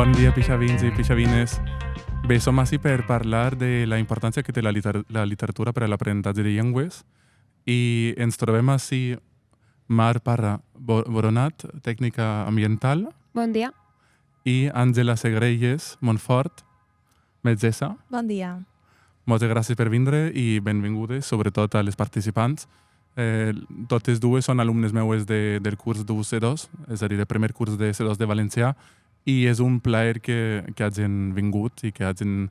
Bon dia, pixavins i pixavines. Bé, som ací per parlar de la importància que té la literatura per a l'aprenentatge de llengües i ens trobem ací Mar Parra Boronat, tècnica ambiental, Bon dia. i Àngela Segrelles Montfort, metgessa. Bon dia. Moltes gràcies per vindre i benvingudes, sobretot a les participants. Totes dues són alumnes meues del curs d'UC2, és a dir, el primer curs de C2 de Valencià, i és un plaer que hagin vingut i que hagin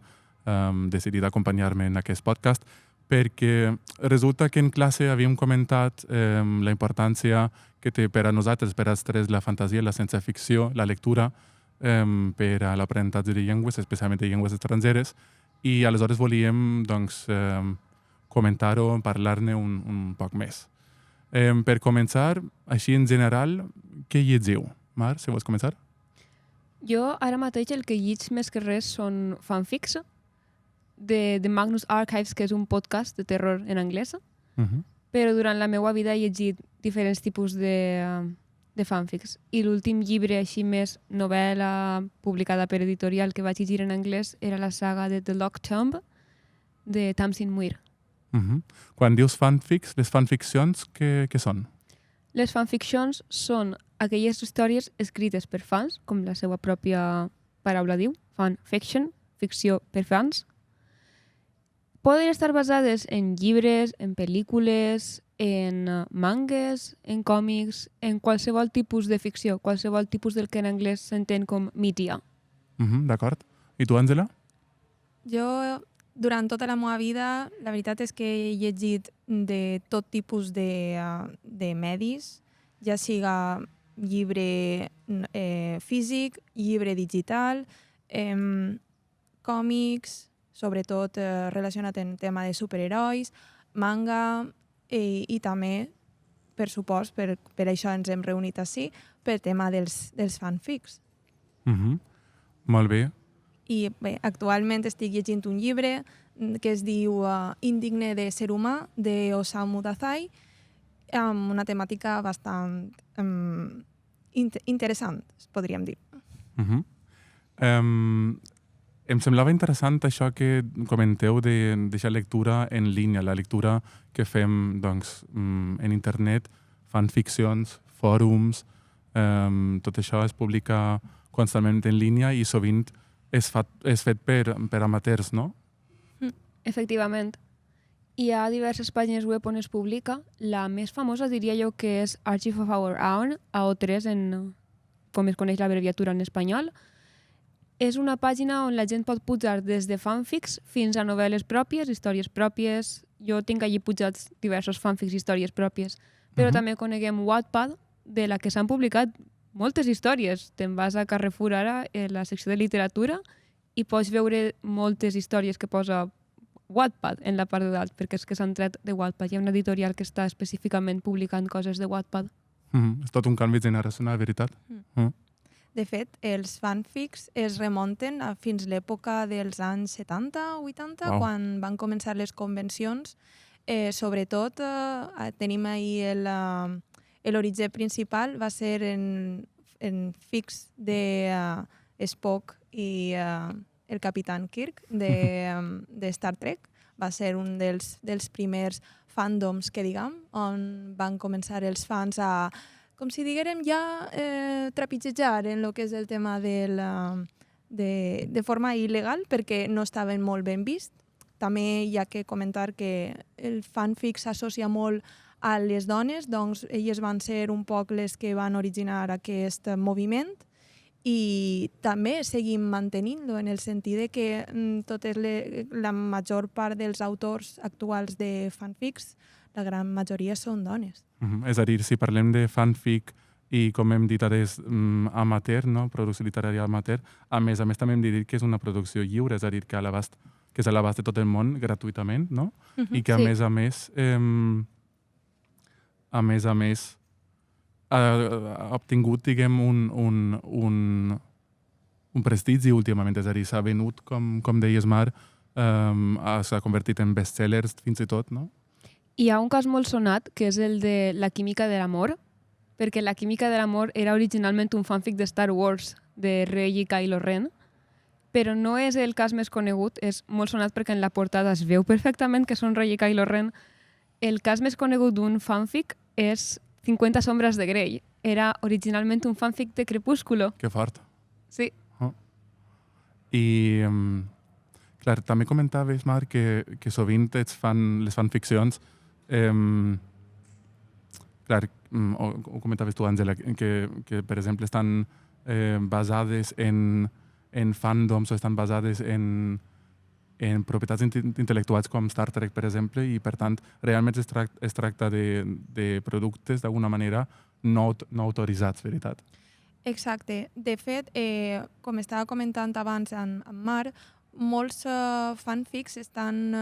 decidit acompanyar-me en aquest podcast, perquè resulta que en classe havíem comentat la importància que té per a nosaltres, per als tres, la fantasia, la ciència-ficció, la lectura, per a l'aprenentatge de llengües, especialment de llengües estrangeres, i aleshores volíem comentar-ho, parlar-ne un poc més. Per començar, així en general, què llegiu? Mar, si vols començar? Jo ara mateix el que lliig més que res són fanfics de Magnus Archives, que és un podcast de terror en anglès, però durant la meva vida he llegit diferents tipus de fanfics. I l'últim llibre, així més novel·la publicada per editorial que vaig llegir en anglès era la saga de The Locked Tomb de Tamsin Muir. Quan dius fanfics, les fanficcions, què són? Les fanficcions són aquelles històries escrites per fans, com la seva pròpia paraula diu, fanfiction, ficció per fans. Poden estar basades en llibres, en pel·lícules, en mangues, en còmics, en qualsevol tipus de ficció, qualsevol tipus del que en anglès s'entén com mídia. D'acord. I tu, Àngela? Jo, durant tota la meva vida, la veritat és que he llegit de tot tipus de medis, ja siga llibre físic, llibre digital, còmics, sobretot relacionat amb el tema de superherois, manga i també, per supost, per això ens hem reunit ací, per tema dels fanfics. Molt bé. I bé, actualment estic llegint un llibre que es diu Indigne de ser humà, de Osamu Dazai, amb una temàtica bastant interessant, podríem dir. Em semblava interessant això que comenteu de deixar lectura en línia, la lectura que fem en internet, fanficcions, fòrums, tot això es publica constantment en línia i sovint és fet per amateurs, no? Efectivament. Hi ha diverses pàgines web on es publica. La més famosa diria jo que és Archive of Our Own, AO3, com es coneix l'abreviatura en espanyol. És una pàgina on la gent pot pujar des de fanfics fins a novel·les pròpies, històries pròpies. Jo tinc allí pujats diversos fanfics i històries pròpies. Però també coneguem Wattpad, de la que s'han publicat moltes històries. Te'n vas a Carrefour ara, a la secció de literatura, i pots veure moltes històries que posa Wattpad en la part de dalt, perquè és que s'han tret de Wattpad. Hi ha una editorial que està específicament publicant coses de Wattpad. És tot un canvi generacional, veritat. De fet, els fanfics es remunten fins a l'època dels anys 70 o 80, quan van començar les convencions. Sobretot, tenim ahir l'origen principal, va ser en fics de Spock i el Capitán Kirk de Star Trek. Va ser un dels primers fandoms, que diguem, on van començar els fans a, com si diguérem ja, trepitjar en el que és el tema de forma il·legal, perquè no estaven molt ben vist. També hi ha que comentar que el fanfic s'associa molt a les dones, doncs elles van ser un poc les que van originar aquest moviment, i també seguim mantenint-lo en el sentit que la major part dels autors actuals de fanfics, la gran majoria són dones. És a dir, si parlem de fanfic i, com hem dit, és amateur, no? Producció literària amateur, a més també hem dit que és una producció lliure, és a dir, que és a l'abast de tot el món gratuïtament, no? I que a més a més ha obtingut, diguem, un prestigi últimament, és a dir, s'ha venut, com deies, Mar, s'ha convertit en bestsellers fins i tot, no? Hi ha un cas molt sonat, que és el de La química de l'amor, perquè La química de l'amor era originalment un fanfic de Star Wars, de Rey i Kylo Ren, però no és el cas més conegut, és molt sonat perquè en la portada es veu perfectament que són Rey i Kylo Ren. El cas més conegut d'un fanfic és 50 sombres de Grey. Era originalment un fanfic de Crepúsculo. Que fort. Sí. I, clar, també comentaves, Marc, que sovint les fanficcions, clar, ho comentaves tu, Àngela, que per exemple estan basades en fandoms o estan basades en propietats intel·lectuals com Star Trek, per exemple, i per tant realment es tracta de productes d'alguna manera no autoritzats, veritat? Exacte. De fet, com estava comentant abans en Mar, molts fanfics estan...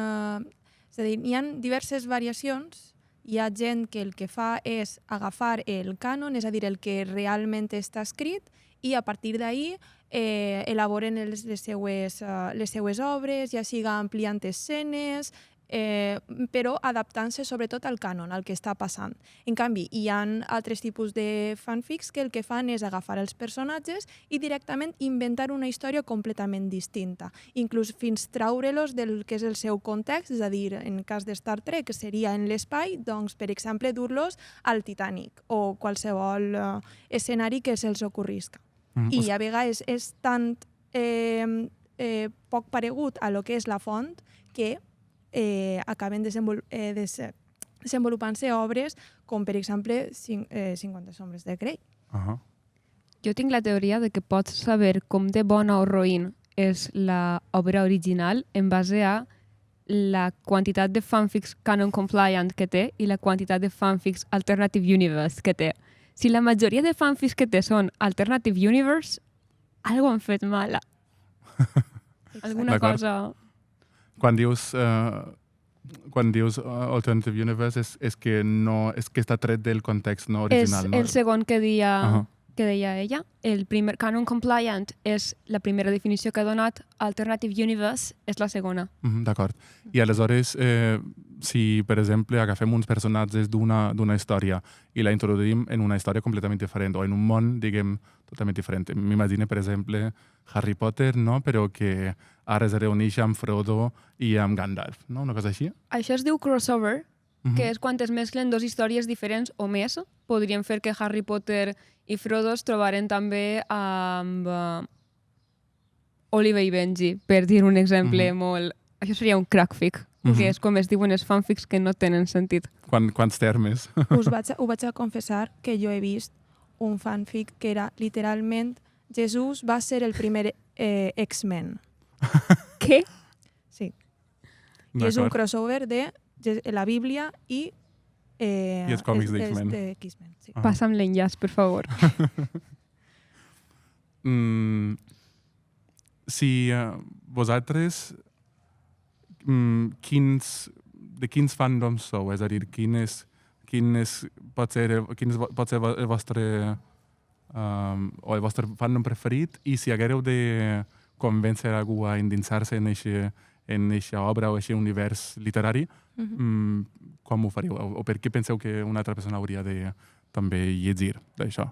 és a dir, hi ha diverses variacions. Hi ha gent que el que fa és agafar el cànon, és a dir, el que realment està escrit, i a partir d'ahir elaboren les seues obres, ja siga ampliant escenes, però adaptant-se sobretot al cànon, al que està passant. En canvi, hi ha altres tipus de fanfics que el que fan és agafar els personatges i directament inventar una història completament distinta, inclús fins treure-los del que és el seu context, és a dir, en cas de Star Trek seria en l'espai, doncs, per exemple, dur-los al Titanic o qualsevol escenari que se'ls ocorrisca. I a vegades és tan poc paregut a lo que és la font que acaben desenvolupant-se obres com, per exemple, 50 sombres de Grey. Jo tinc la teoria de que pots saber com de bona o roïn és l'obra original en base a la quantitat de fanfics canon compliant que té i la quantitat de fanfics alternative universe que té. Si la majoria de fanfics que té són alternative universe, algo han fet mala. Alguna cosa... Quan dius Alternative Universe és que està tret del context no original. És el segon que deia ella. El primer canon compliant és la primera definició que ha donat. Alternative Universe és la segona. D'acord. I aleshores, si, per exemple, agafem uns personatges d'una història i la introduïm en una història completament diferent o en un món, diguem, totalment diferent. M'imagino, per exemple, Harry Potter, no? Però que ara es reuneix amb Frodo i amb Gandalf, no? Una cosa així? Això es diu crossover, que és quan es mesclen dues històries diferents o més. Podríem fer que Harry Potter i Frodo es trobaren també amb Oliver i Benji, per dir un exemple molt... Això seria un crackfic, que és com es diuen els fanfics que no tenen sentit. Quants termes? Ho vaig a confessar que jo he vist un fanfic que era literalment Jesús va ser el primer X-Men. Què? Sí. I és un crossover de la Bíblia i els còmics d'X-Men. Sí. Passa'm l'enllaç, per favor. Si vosaltres de quins fandoms sou? És a dir, quin pot ser el vostre fandom preferit, i si haguéreu de convèncer algú a endinsar-se en aquesta obra o aquest univers literari, com ho faríeu? O per què penseu que una altra persona hauria de també llegir d'això?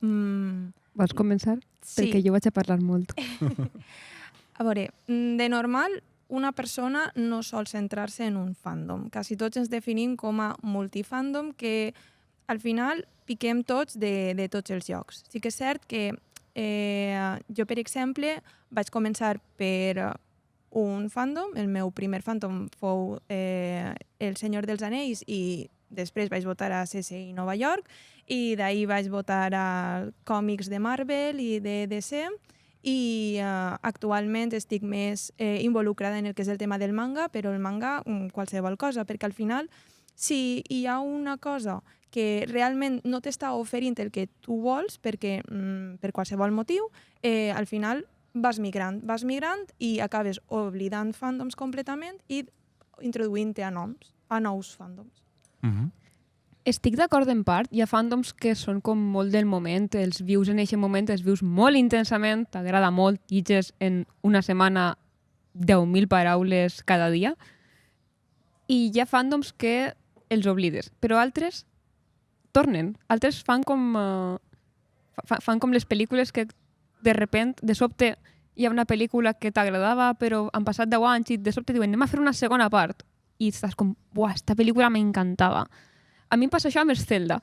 Vols començar? Sí. Perquè jo vaig a parlar molt. A veure, de normal, una persona no sol centrar-se en un fandom. Quasi tots ens definim com a multifandom, que al final piquem tots de tots els llocs. Sí que és cert que jo, per exemple, vaig començar per un fandom. El meu primer fandom fou El Senyor dels Anells i després vaig votar a CSI Nova York i d'ahir vaig votar a còmics de Marvel i de DC i actualment estic més involucrada en el que és el tema del manga, però el manga qualsevol cosa, perquè al final si hi ha una cosa que realment no t'està oferint el que tu vols perquè per qualsevol motiu, al final vas migrant i acabes oblidant fandoms completament i introduint-te a nous fandoms. Estic d'acord en part. Hi ha fandoms que són com molt del moment, els vius en aquest moment, els vius molt intensament, t'agrada molt, llitges en una setmana 10.000 paraules cada dia, i hi ha fandoms que els oblides, però altres tornen, altres fan com Fan com les pel·lícules que de sobte hi ha una pel·lícula que t'agradava, però han passat 10 anys i de sobte diuen anem a fer una segona part. I estàs com, buah, esta pel·lícula m'encantava. A mi em passa això amb Zelda.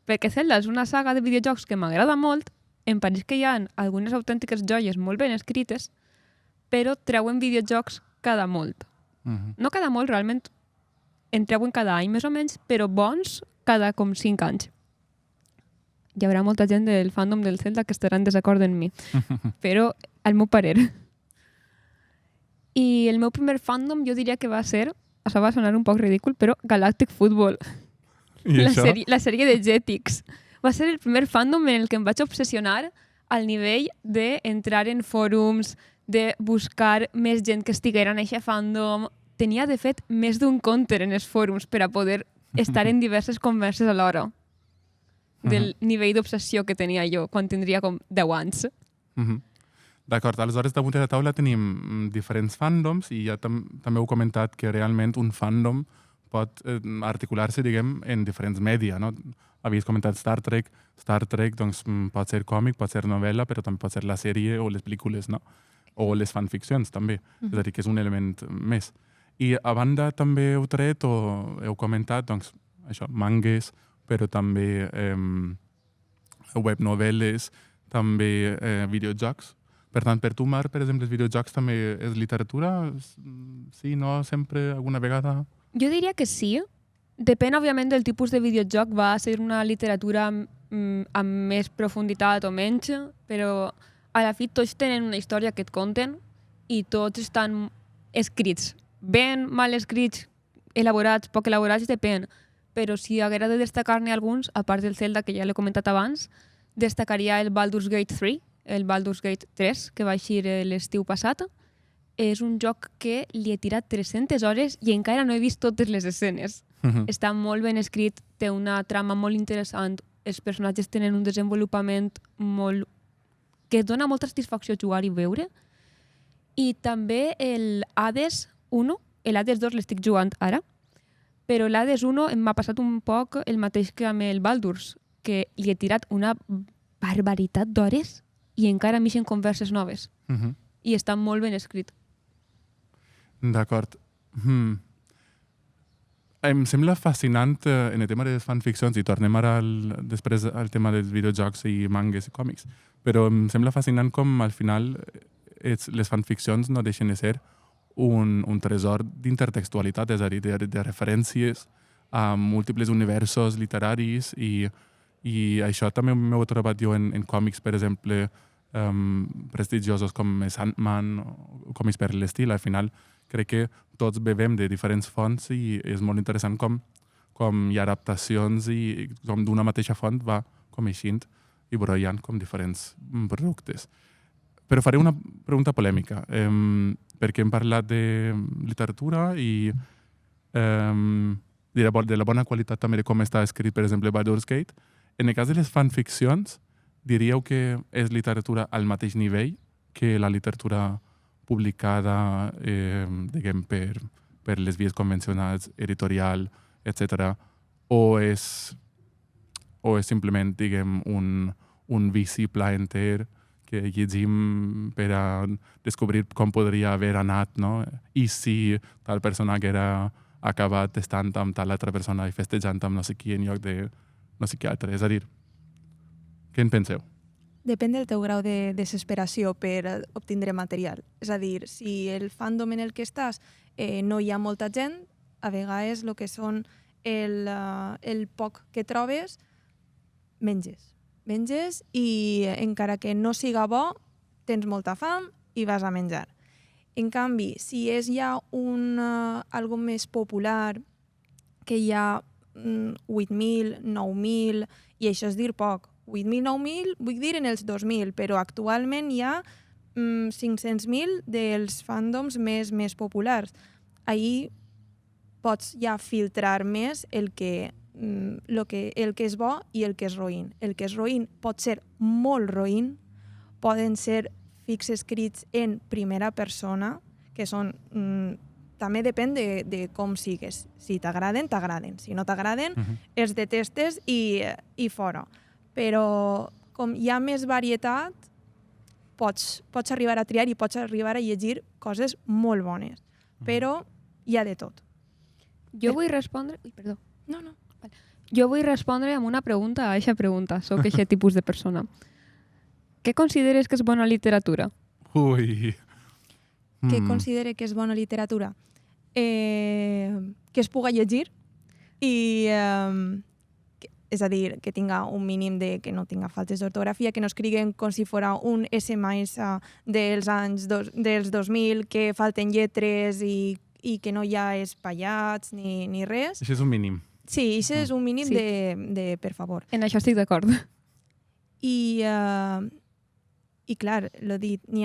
Perquè Zelda és una saga de videojocs que m'agrada molt, em pareix que hi ha algunes autèntiques joies molt ben escrites, però treuen videojocs cada molt. No cada molt, realment en treuen cada any més o menys, però bons cada com 5 anys. Hi haurà molta gent del fandom del Zelda que estarà en desacord amb mi, però al meu parer. I el meu primer fandom jo diria que va ser, això va sonar un poc ridícul, però Galactic Football. La sèrie de Jetix. Va ser el primer fandom en el que em vaig obsessionar al nivell d'entrar en fòrums, de buscar més gent que estiguera en aquest fandom. Tenia, de fet, més d'un counter en els fòrums per a poder estar en diverses converses alhora del nivell d'obsessió que tenia jo quan tindria com 10 anys. D'acord, aleshores damunt de la taula tenim diferents fandoms i ja també heu comentat que realment un fandom pot articular-se, diguem, en diferents mèdia, no? Havies comentat Star Trek, doncs pot ser còmic, pot ser novel·la, però també pot ser la sèrie o les pel·lícules, no? O les fanficcions, també. És a dir, que és un element més. I a banda també heu tret o heu comentat, doncs, això, mangues, però també webnovel·les, també videojocs. Per tant, per tu, Mar, per exemple, els videojocs també és literatura? Sí, no? Sempre, alguna vegada? Jo diria que sí. Depèn, òbviament, del tipus de videojoc. Va ser una literatura amb més profunditat o menys, però a la fi tots tenen una història que et conten i tots estan escrits. Ben, mal escrits, elaborats, poc elaborats, depèn. Però si haguera de destacar-ne alguns, a part del Zelda, que ja l'he comentat abans, destacaria el Baldur's Gate 3, el Baldur's Gate 3, que va eixir l'estiu passat. És un joc que li he tirat 300 hores i encara no he vist totes les escenes. Està molt ben escrit, té una trama molt interessant, els personatges tenen un desenvolupament molt... que dona molta satisfacció jugar i veure. I també el Hades 1, l'Hades 2 l'estic jugant ara, però l'Hades 1 m'ha passat un poc el mateix que amb el Baldur's, que li he tirat una barbaritat d'hores i encara m'eixen converses noves. I està molt ben escrit. D'acord. Em sembla fascinant en el tema de les fanficcions, i tornem ara després al tema dels videojocs i mangues i còmics, però em sembla fascinant com al final les fanficcions no deixen de ser un tresor d'intertextualitat, és a dir, de referències a múltiples universos literaris i això també m'ho he trobat jo en còmics, per exemple, prestigiosos com Sandman o còmics per l'estil. Al final crec que tots bevem de diferents fonts i és molt interessant com hi ha adaptacions i com d'una mateixa font va com eixint i brollant com diferents productes. Però faré una pregunta polèmica, perquè hem parlat de literatura i de la bona qualitat també de com està escrit, per exemple, Baldur's Gate. En el cas de les fanficcions, diríeu que és literatura al mateix nivell que la literatura publicada diguem, per les vies convencionals, editorial, etc. O és simplement, diguem, un vici plaenter que llegim per a descobrir com podria haver anat, no? I si tal persona haguera acabat estant amb tal altra persona i festejant amb no sé qui en lloc de no sé què altre. És a dir, què en penseu? Depèn del teu grau de desesperació per obtindre material. És a dir, si el fandom en el que estàs no hi ha molta gent, a vegades el que són el poc que trobes, menges i encara que no siga bo, tens molta fam i vas a menjar. En canvi, si és ja algo més popular, que hi ha 8.000, 9.000, i això és dir poc, 8.000, 9.000, vull dir en els 2.000, però actualment hi ha 500.000 dels fandoms més populars. Ahir pots ja filtrar més el que és bo i el que és roïn. El que és roïn pot ser molt roïn, poden ser fics escrits en primera persona, que són... també depèn de com sigues. Si t'agraden, t'agraden. Si no t'agraden, els detestes i fora. Però com hi ha més varietat, pots arribar a triar i pots arribar a llegir coses molt bones. Però hi ha de tot. Jo vull respondre... Ui, perdó. No. Jo vull respondre amb una pregunta a aquesta pregunta. Soc aquest tipus de persona. Què consideres que és bona literatura? Ui. Què considere que és bona literatura? Que es puga llegir i... és a dir, que tinga un mínim de... que no tinga faltes d'ortografia, que no escriguen com si fos un SMS dels anys dels 2000, que falten lletres i que no hi ha espaiats ni res. Això és un mínim. Sí, això és un mínim Sí. de per favor. En això estic d'acord. I clar, l'he dit, hi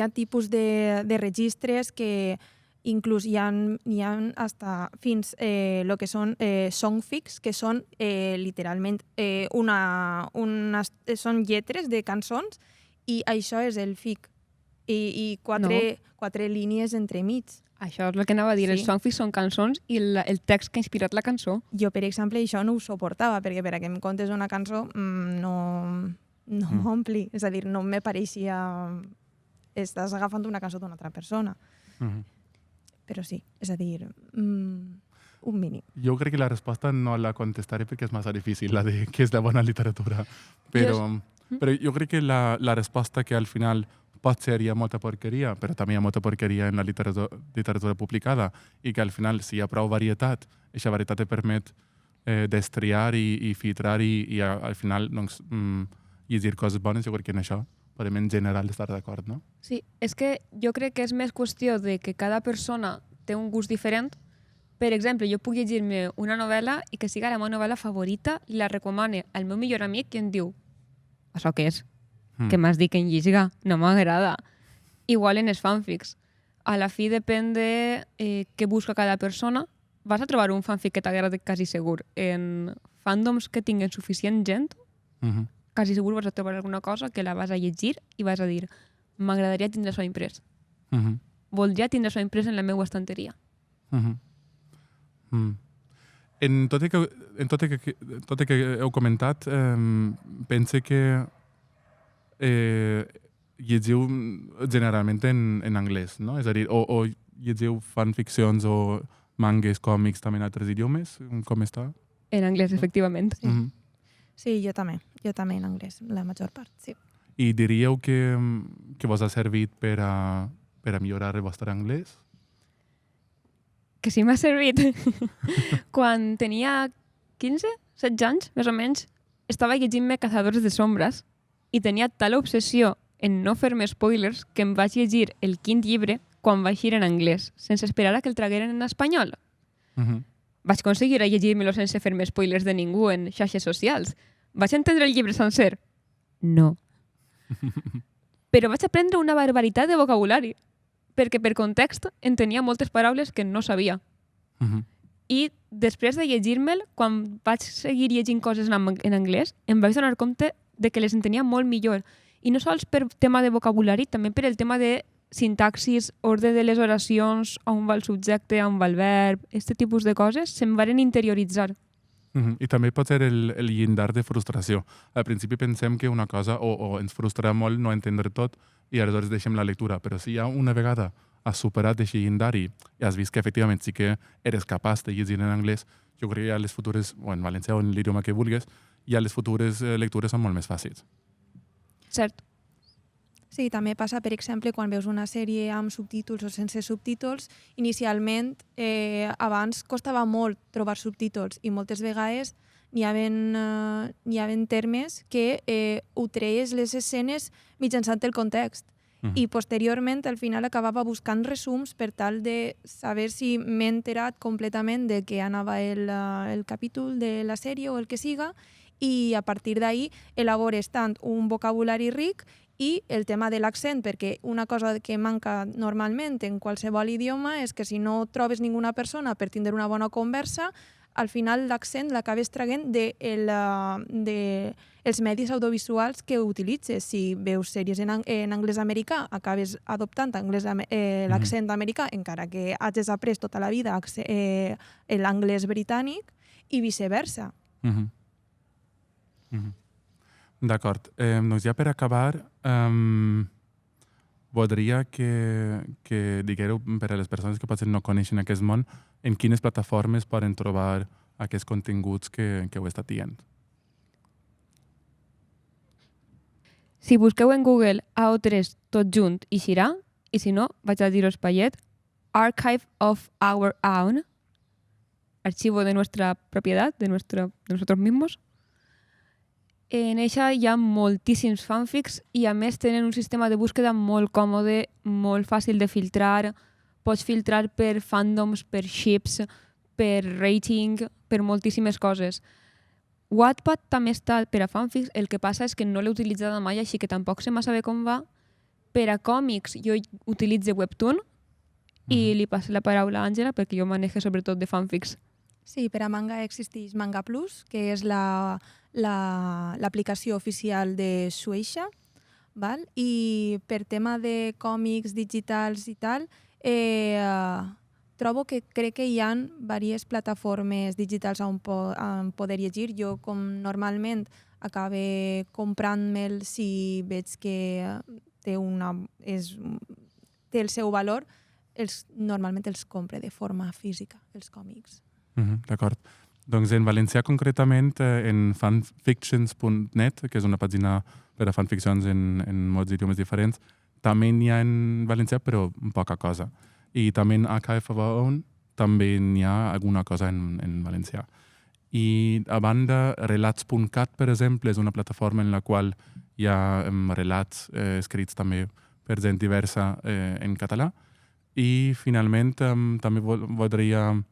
ha tipus de registres que inclús hi ha hasta fins el que són songfics, que són literalment són lletres de cançons i això és el fic. I quatre línies entremig. Això és el que anava a dir. Sí. Els songfics són cançons i el text que ha inspirat la cançó. Jo, per exemple, això no ho suportava, perquè per a que em contes una cançó no m'ompli. És a dir, no me pareixia... Estàs agafant una cançó d'una altra persona. Però sí, és a dir, un mínim. Jo crec que la resposta no la contestaré perquè és massa difícil, la de què és la bona literatura. Però jo crec que la resposta que al final pot ser hi ha molta porqueria, però també hi ha molta porqueria en la literatura publicada i que al final, si hi ha prou varietat, aquesta varietat te permet destriar i filtrar i al final doncs, llegir coses bones. Jo crec que en això podem en general estar d'acord, no? Sí, és que jo crec que és més qüestió de que cada persona té un gust diferent. Per exemple, jo puc llegir-me una novel·la i que siga la meva novel·la favorita i la recomane al meu millor amic i em diu això què és? Que m'has dit que en lliga? No m'agrada. Igual en els fanfics. A la fi depèn de què busca cada persona. Vas a trobar un fanfic que t'agrada quasi segur. En fandoms que tinguen suficient gent, quasi segur vas a trobar alguna cosa que la vas a llegir i vas a dir m'agradaria tindre això imprès. Voldria tindre això imprès en la meva estanteria. En tot el que heu comentat, pense que llegiu generalment en anglès, no? És a dir, o llegiu fanficcions o mangues, còmics també en altres idiomes? Com està? En anglès, efectivament. Sí, jo també en anglès, la major part, sí. I diríeu que vos ha servit per a millorar el vostre anglès? Que sí m'ha servit. Quan tenia 15, 16 anys, més o menys, estava llegint-me Cazadores de sombres i tenia tal obsessió en no fer-me spoilers que em vaig llegir el quint llibre quan vaig ir en anglès, sense esperar a que el tragueren en espanyol. Vaig aconseguir llegir-me-lo sense fer-me spoilers de ningú en xarxes socials. Vaig entendre el llibre sencer? No. Però vaig aprendre una barbaritat de vocabulari, perquè per context entenia moltes paraules que no sabia. I després de llegir-me'l, quan vaig seguir llegint coses en anglès, em vaig donar compte de que les entenia molt millor. I no sols per tema de vocabulari, també per el tema de sintaxis, ordre de les oracions, on va el subjecte, on va el verb, aquest tipus de coses, se'm varen interioritzar. I també pot ser el llindar de frustració. Al principi pensem que una cosa o ens frustra molt no entendre tot i aleshores deixem la lectura, però si ja una vegada has superat aquest llindar i has vist que efectivament sí que eres capaç de llegir en anglès, jo crec que ja les futures, o en valencià o en l'idioma que vulguis, ja les futures lectures són molt més fàcils. Cert. Sí, també passa, per exemple, quan veus una sèrie amb subtítols o sense subtítols, inicialment, abans costava molt trobar subtítols i moltes vegades n'hi havia termes que ho treies les escenes mitjançant el context. I posteriorment, al final, acabava buscant resums per tal de saber si m'he enterat completament de què anava el capítol de la sèrie o el que siga, i a partir d'ahir elabores tant un vocabulari ric i el tema de l'accent, perquè una cosa que manca normalment en qualsevol idioma és que si no trobes ninguna persona per tindre una bona conversa, al final l'accent l'acabes traient dels medis audiovisuals que utilitzes. Si veus sèries en anglès americà, acabes adoptant l'accent americà, encara que hagis après tota la vida l'anglès britànic, i viceversa. D'acord. Doncs ja per acabar, voldria que digueu per a les persones que potser no coneixen aquest món en quines plataformes poden trobar aquests continguts que heu estat dient. Si busqueu en Google AO3 tot junt i xirà, i si no, vaig a dir-ho espaiet, Archive of Our Own, archivo de nuestra propiedad, de nosotros mismos. En eixa hi ha moltíssims fanfics i a més tenen un sistema de búsqueda molt còmode, molt fàcil de filtrar. Pots filtrar per fandoms, per ships, per rating, per moltíssimes coses. Wattpad també està per a fanfics, el que passa és que no l'he utilitzada mai, així que tampoc sé massa bé com va. Per a còmics jo utilitzo Webtoon i li passo la paraula a Àngela perquè jo manejo sobretot de fanfics. Sí, per a manga existeix Manga Plus, que és l'aplicació oficial de Shueisha, val? I per tema de còmics digitals i tal, trobo que crec que hi ha diverses plataformes digitals on poder llegir. Jo, com normalment, acabe comprant-me'l si veig que té el seu valor, normalment els compre de forma física, els còmics. D'acord. Doncs en valencià concretament, en fanfictions.net, que és una pàgina per a fanficcions en molts idiomes diferents, també n'hi ha en valencià, però poca cosa. I també en Archive of Our Own també n'hi ha alguna cosa en valencià. I a banda, relats.cat, per exemple, és una plataforma en la qual hi ha relats escrits també per gent diversa en català. I finalment també voldria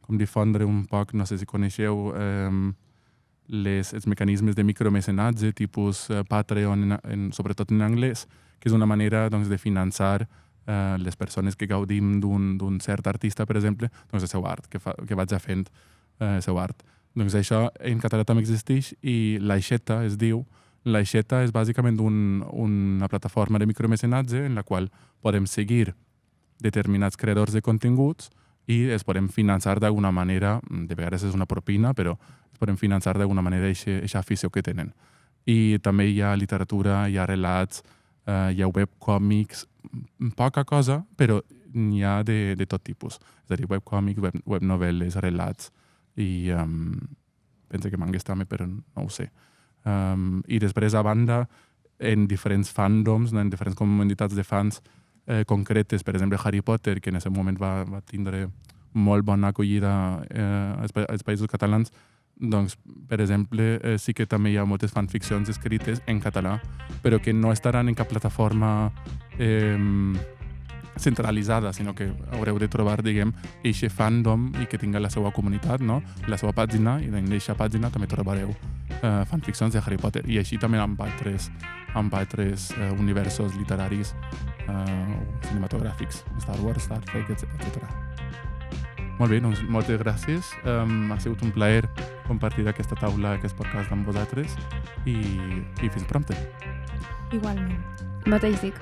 difondre un poc, no sé si coneixeu els mecanismes de micromecenatge, tipus Patreon, sobretot en anglès, que és una manera de finançar les persones que gaudim d'un cert artista, per exemple, el seu art, que vaig fent el seu art. Doncs això en català també existeix i l'Aixeta es diu. L'Aixeta és bàsicament una plataforma de micromecenatge en la qual podem seguir determinats creadors de continguts i es podem finançar d'alguna manera, de vegades és una propina, però es podem finançar d'alguna manera aquesta afició que tenen. I també hi ha literatura, hi ha relats, hi ha webcòmics, poca cosa, però n'hi ha de tot tipus. És a dir, webcòmics, webnovel·les, relats, i penso que mangues també, però no ho sé. I després, a banda, en diferents fandoms, en diferents comunitats de fans concretes, per exemple, Harry Potter, que en aquest moment va tindre molt bona acollida als països catalans, doncs, per exemple, sí que també hi ha moltes fanficcions escrites en català, però que no estaran en cap plataforma centralitzada, sinó que haureu de trobar, diguem, eixe fandom i que tinga la seva comunitat, no? La seva pàgina, i en eixa pàgina també trobareu fanficcions de Harry Potter. I així també amb altres universos literaris cinematogràfics, Star Wars, Star Trek, etc. Molt bé, doncs moltes gràcies. Ha sigut un plaer compartir aquesta taula, aquest podcast amb vosaltres i fins prompte. Igualment. Mateix dic.